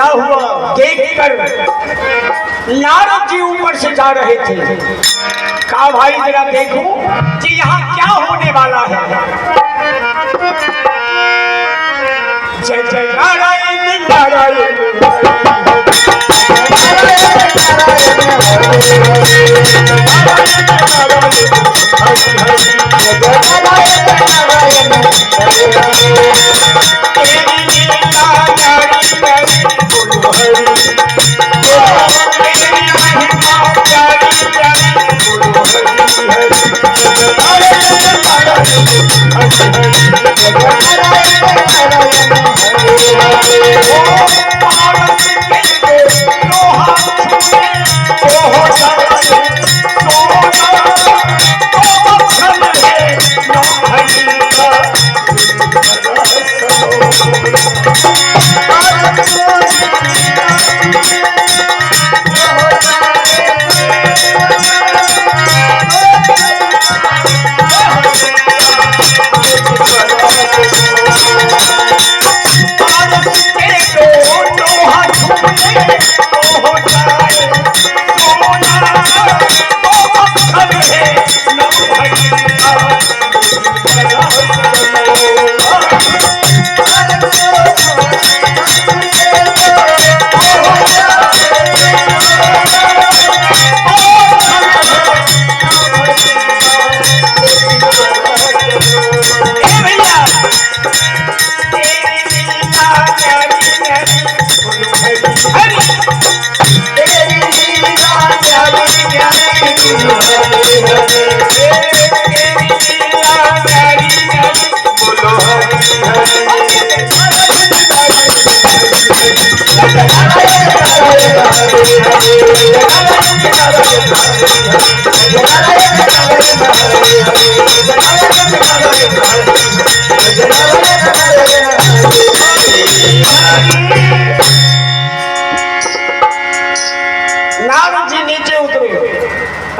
क्या हुआ देखकर नारद जी ऊपर से जा रहे थे। कहा भाई जरा देखो कि यहाँ क्या होने वाला है। जय जय नारायण नारायण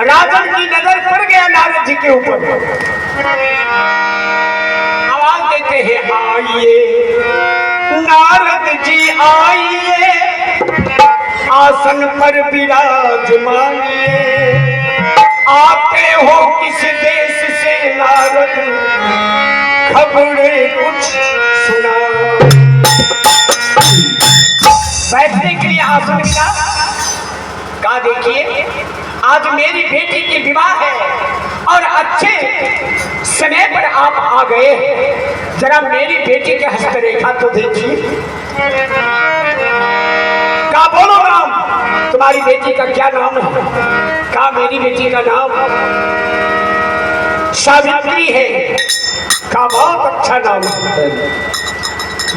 राजन की नजर पड़ गया नारद जी के ऊपर। आवाज देते हैं आइए नारद जी आइए, आसन पर विराजमानिए। आते हो किस देश से नारद, खबरें कुछ सुना। बैठने के लिए आसन मिला। कहा देखिए आज मेरी बेटी की विवाह है और अच्छे समय पर आप आ गए। जरा मेरी बेटी के हस्तरेखा तो देखिए। कहा बोलो राम, तुम्हारी बेटी का क्या नाम है? कहा मेरी बेटी का नाम सावित्री है। कहा बहुत अच्छा नाम है।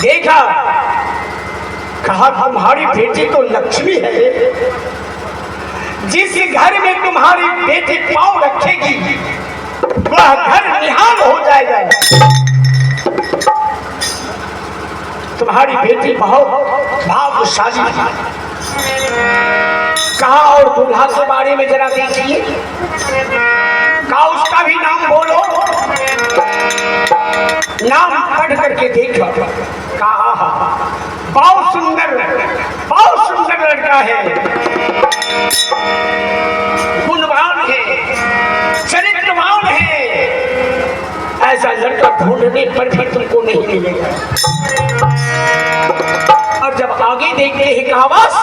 देखा, कहा तुम्हारी बेटी तो लक्ष्मी है। जिस घर में तुम्हारी बेटी पांव रखेगी वह घर निहाल हो जाएगा। तुम्हारी बेटी बहुत भाग्यशाली है। कहा और दूल्हा के बारे में जरा देखिए। कहा उसका भी नाम बोलो। नाम पढ़ करके देखा। कहा बहुत सुंदर लड़का है, गुणवान है, चरित्रवान है। ऐसा लड़का ढूंढने पर भी तुमको नहीं मिलेगा। और जब आगे देखते हैं कहा बस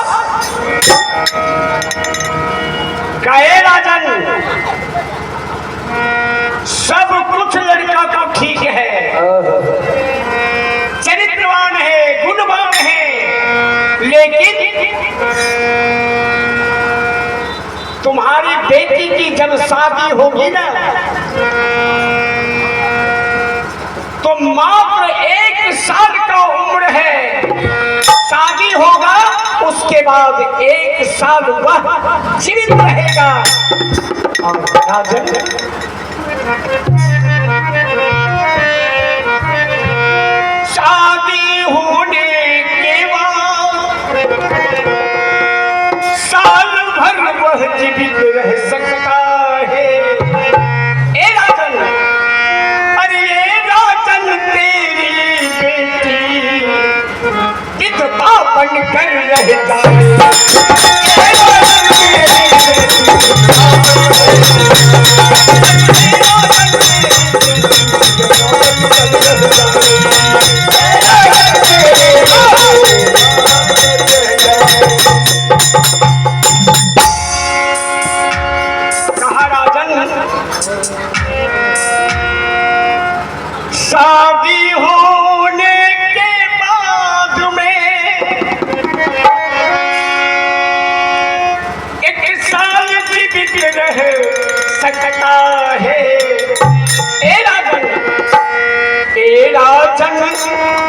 कहे राजन सब कुछ लड़का का ठीक है, चरित्रवान है, गुणवान है, लेकिन तुम्हारी बेटी की जब शादी होगी ना तो मात्र 1 साल का उम्र है। शादी होगा उसके बाद 1 साल वह जीवित रहेगा। और राजन शादी होने के बाद साल भर वह जीवित रह सकता है। ए राजन, अरे ये राजन तेरी बेटी विधवा बनकर कहा राजन शादी होने के बाद में एक साल जीवित रह सकता है। ए राजन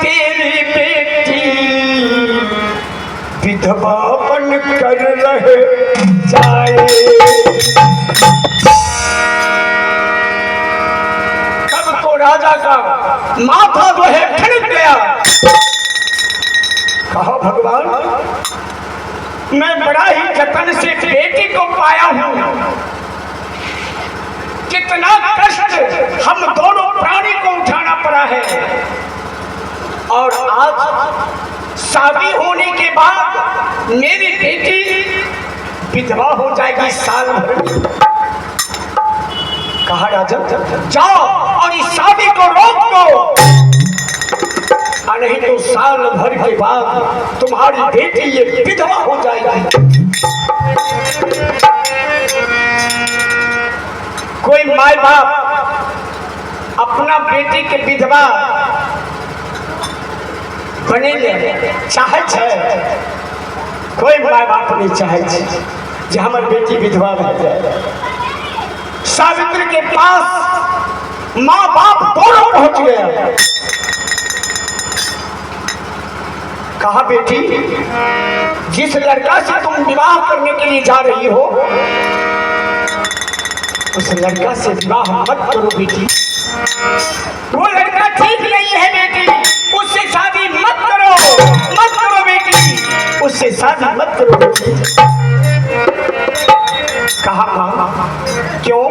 तेरी बेटी विधवा बन कर रह जाए। तब तो राजा का माथा जो है ठनक गया। कहा भगवान मैं बड़ा ही जतन से बेटी को पाया हूं, कितना कष्ट हम दोनों प्राणी को उठाना पड़ा है, और आज शादी होने के बाद मेरी बेटी विधवा हो जाएगी साल भर। कहा राजा जाओ और इस शादी को रोक दो, नहीं तो साल भर के बाद तुम्हारी बेटी ये विधवा हो जाएगी। कोई माँ बाप अपना बेटी के विधवा बने चाहे है, कोई माँ बाप नहीं चाहे कि हमारी बेटी विधवा बन जाए। सावित्री के पास माँ बाप दोनों पहुंच गया। कहा बेटी जिस लड़का से तुम विवाह करने के लिए जा रही हो उस लड़का से विवाह मत करो बेटी, वो लड़का ठीक नहीं है बेटी, उससे शादी मत करो बेटी, उससे शादी मत करो बेटी। कहा मां क्यों?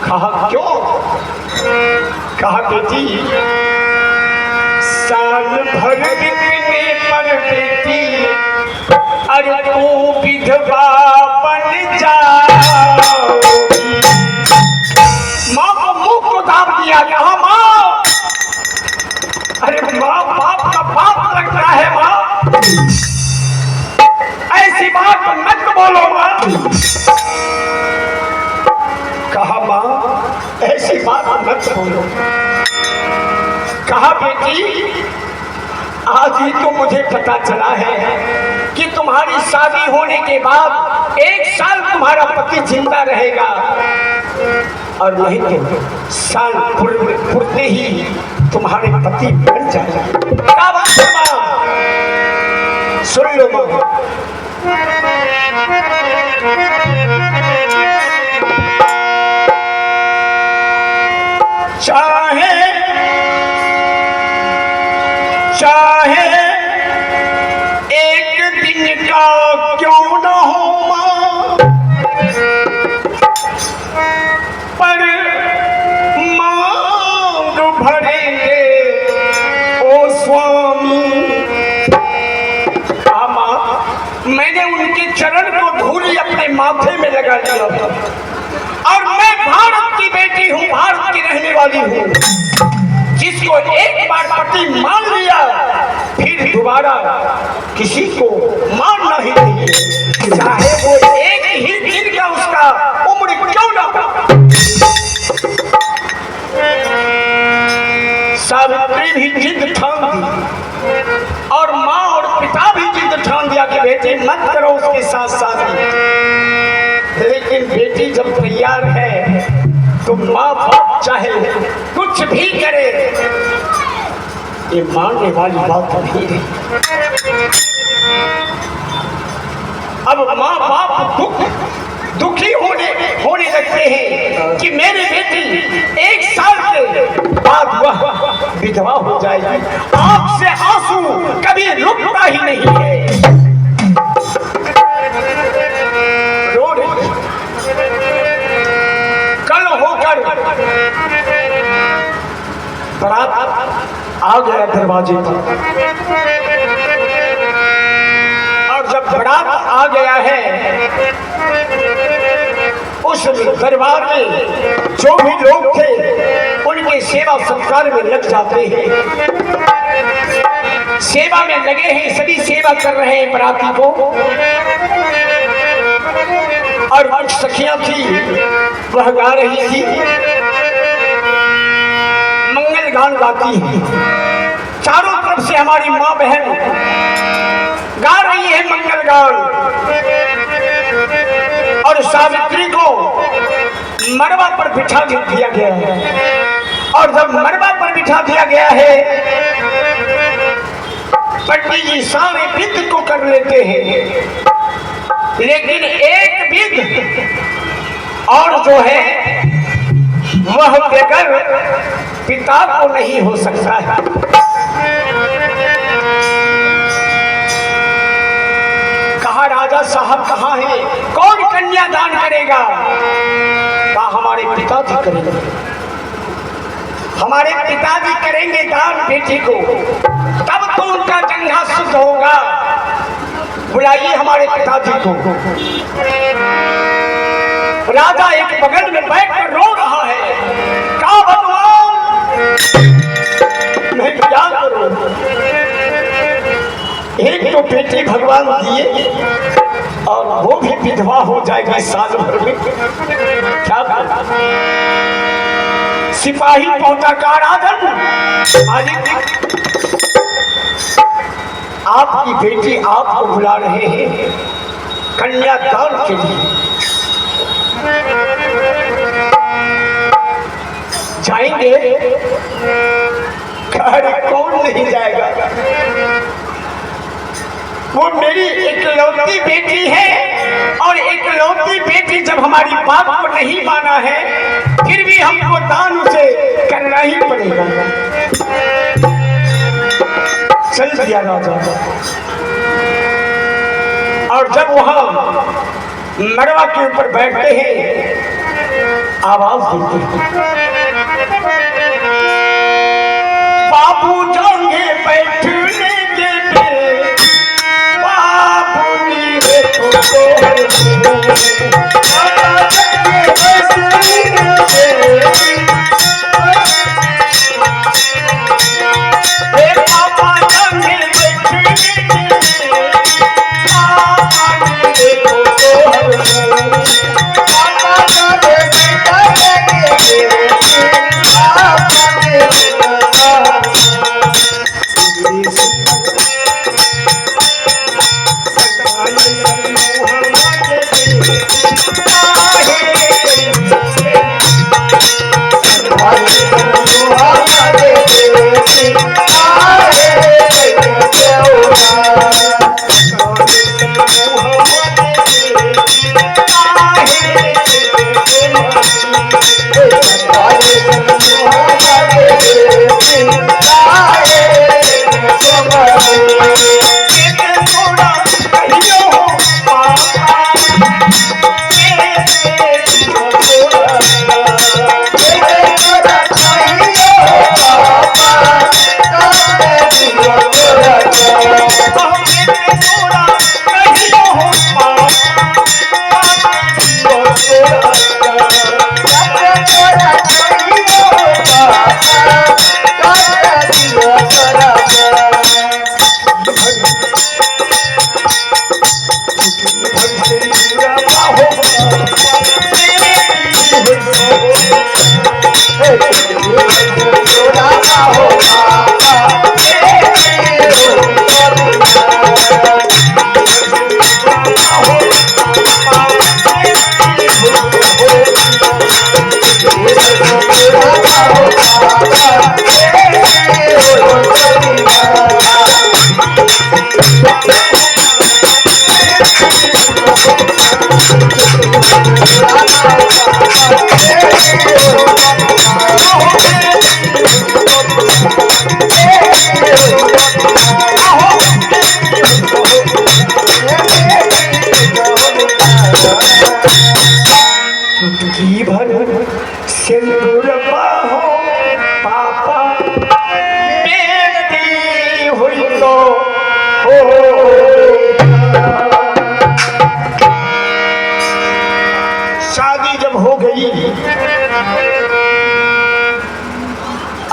कहा क्यों? कहा बेटी साल भर बिकने पर बेटी अरे तू विधवा बन जाओगी। माँ को मुंह को दाब दिया। कहा माँ अरे माँ बाप का बाप लगता है माँ, ऐसी बात मत बोलो माँ। कहा माँ ऐसी बात मत बोलो। कहा बेटी आज ही तो मुझे पता चला है कि तुम्हारी शादी होने के बाद 1 साल तुम्हारा पति जिंदा रहेगा, और नहीं तो साल पुरते ही तुम्हारे पति मर जाएगा। क्या बात है मां? सुन लो मां, चाहे 1 दिन का क्यों न हो मां, पर मांग भरेंगे ओ स्वामी। मां मैंने उनके चरण को धूली अपने माथे में लगा लिया, और मैं भारत की बेटी हूँ, भारत की रहने वाली हूँ, जिसको एक बार पति मान लिया फिर दोबारा किसी को मानना ही नहीं है, चाहे वो 1 ही दिन का उसका उम्र क्यों ना हो। सावित्री भी जिद ठान दी, और माँ और पिता भी जिद ठान दिया कि बेटे मत करो उसके साथ शादी। लेकिन बेटी जब तैयार है तो माँ बाप चाहे कुछ भी करे, ये मानने वाली बात नहीं है। अब माँ बाप दुखी होने लगते हैं कि मेरी बेटी 1 साल के बाद वह विधवा हो जाएगी। आँख से आंसू कभी रुकता ही नहीं है। कल होकर बारात आ गया दरवाजे पर, और जब बारात आ गया है उस दरबार में जो भी लोग थे उनके सेवा सत्कार में लग जाते हैं, सेवा में लगे हैं, सभी सेवा कर रहे हैं बराती को। और कुछ सखियां थी वह गा रही थी, मंगल गान गाती है। चारों तरफ से हमारी माँ बहन गा रही है मंगल गान। और सावित्री को मरवा पर बिठा दिया गया है। और जब मरवा पर बिठा दिया गया है, पंडित जी सारे विध को कर लेते हैं, लेकिन एक विध और जो है वह बगैर पिता को नहीं हो सकता है। कहा राजा साहब कहाँ है, कौन कन्या दान करेगा? कहा हमारे पिताजी करेंगे, हमारे पिताजी करेंगे दान बेटी को, तब तो उनका जंघा शुद्ध होगा। बुलाइए हमारे पिताजी को। राजा एक बगल में बैठकर रो रहा है, कहा भगवान मैं क्या करूं, एक तो बेटी भगवान दिए और वो भी विधवा हो जाएगी साल भर में, क्या करूं? सिपाही पहुंचा, कहा राजन आपकी बेटी आपको बुला रहे हैं कन्यादान के लिए, जाएंगे? अरे कौन नहीं जाएगा, वो मेरी इकलौती बेटी है। और इकलौती बेटी जब हमारी बात को नहीं माना है, फिर भी हमको दान उसे करना ही पड़ेगा। चल दिया राजा। और जब वहां मड़वा के ऊपर बैठते हैं, आवाज देते हैं, बाबू जाएंगे बैठने के लिए, बाबू नीरे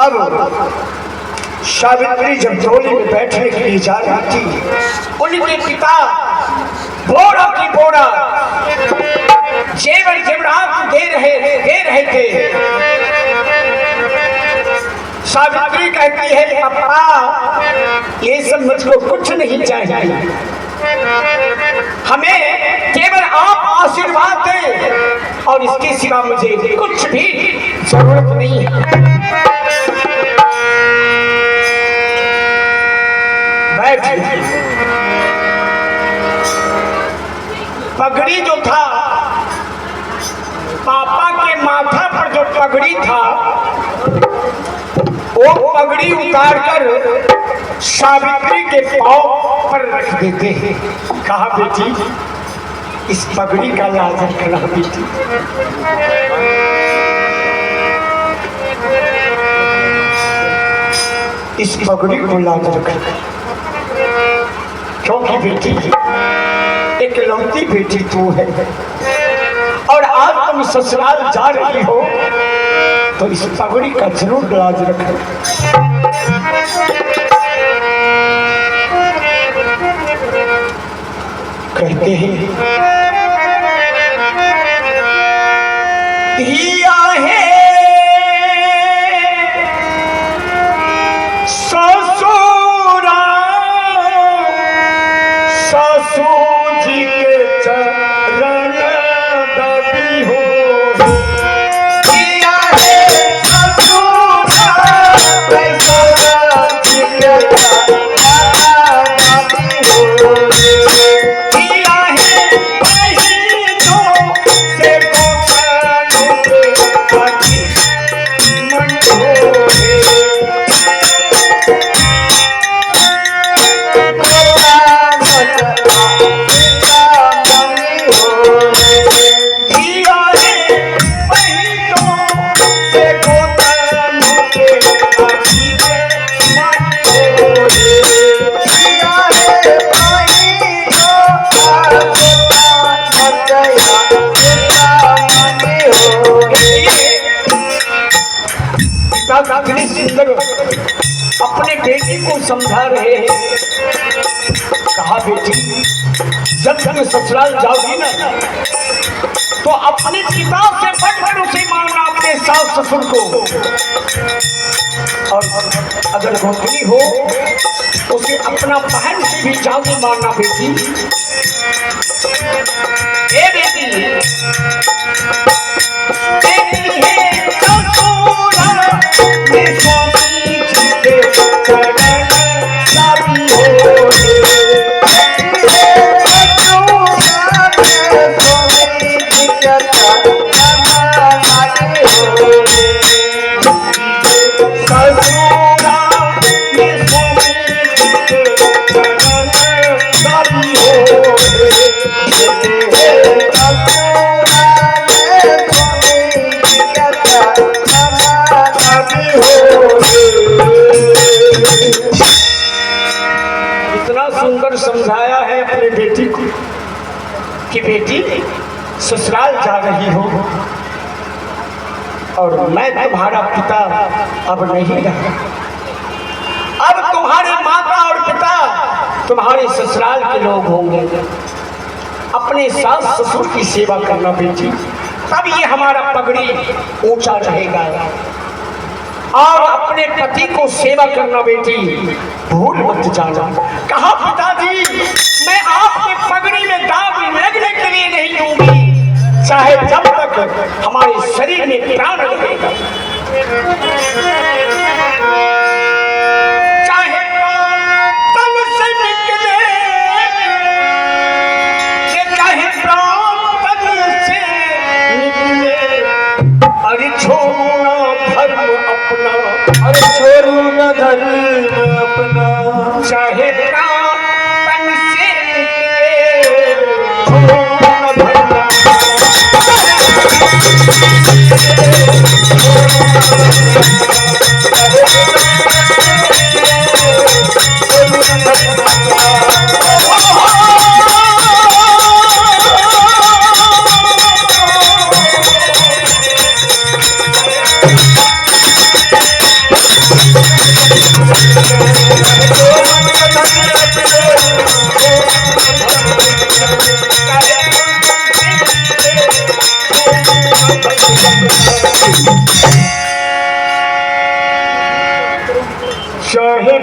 अब सावित्री जब डोली में बैठने के लिए जा रही थी, उनके पिता बोरा की बोरा जेवर जेवरात दे रहे थे। सावित्री कहती है, पापा ये सब मुझको कुछ नहीं चाहिए, हमें केवल आप आशीर्वाद दें और इसके सिवा मुझे कुछ भी जरूरत नहीं है। पगड़ी जो था, पापा के माथा पर जो पगड़ी था, वो पगड़ी उतार कर सावित्री के पांव पर रख देते हैं। कहा बेटी इस पगड़ी का लाज रखना बेटी। इस पगड़ी को लाज रखना, क्योंकि बेटी एक लौती बेटी तू है और आज तुम ससुराल जा रही हो तो इस पगड़ी का जरूर लाज रखना। कहते हैं दिया है ससुरा ससुर जी के चरण दबी हो। दिया है ससुरा ससुर जी के अपने बेटी को समझा रहे हैं। कहा बेटी जब तुम ससुराल जाओगी ना तो अपने पिता से बढ़कर उसे मानना, अपने सास ससुर को, और अगर गोतनी हो उसे अपना बहन से भी ज्यादा मानना बेटी। ए बेटी सुंदर समझाया है अपने बेटी को कि बेटी ससुराल जा रही हो और मैं तुम्हारा पिता अब नहीं रहा। अब तुम्हारे माता और पिता तुम्हारे ससुराल के लोग होंगे। अपने सास ससुर की सेवा करना बेटी, तब ये हमारा पगड़ी ऊंचा रहेगा। और अपने पति को सेवा करना बेटी भूल मत जाना। कहा पिताजी मैं आपके पगड़ी में दाग लगने के लिए नहीं दूंगी, चाहे जब तक हमारे शरीर में प्राण लगेगा, चाहे तन से निकले, चाहे प्राण तन से निकले, अरे छोड़ना धर्म अपना, अरे छोड़ू न धर्म अपना, चाहे प्राण तन से निकले, छोड़ू न धर्म चाहे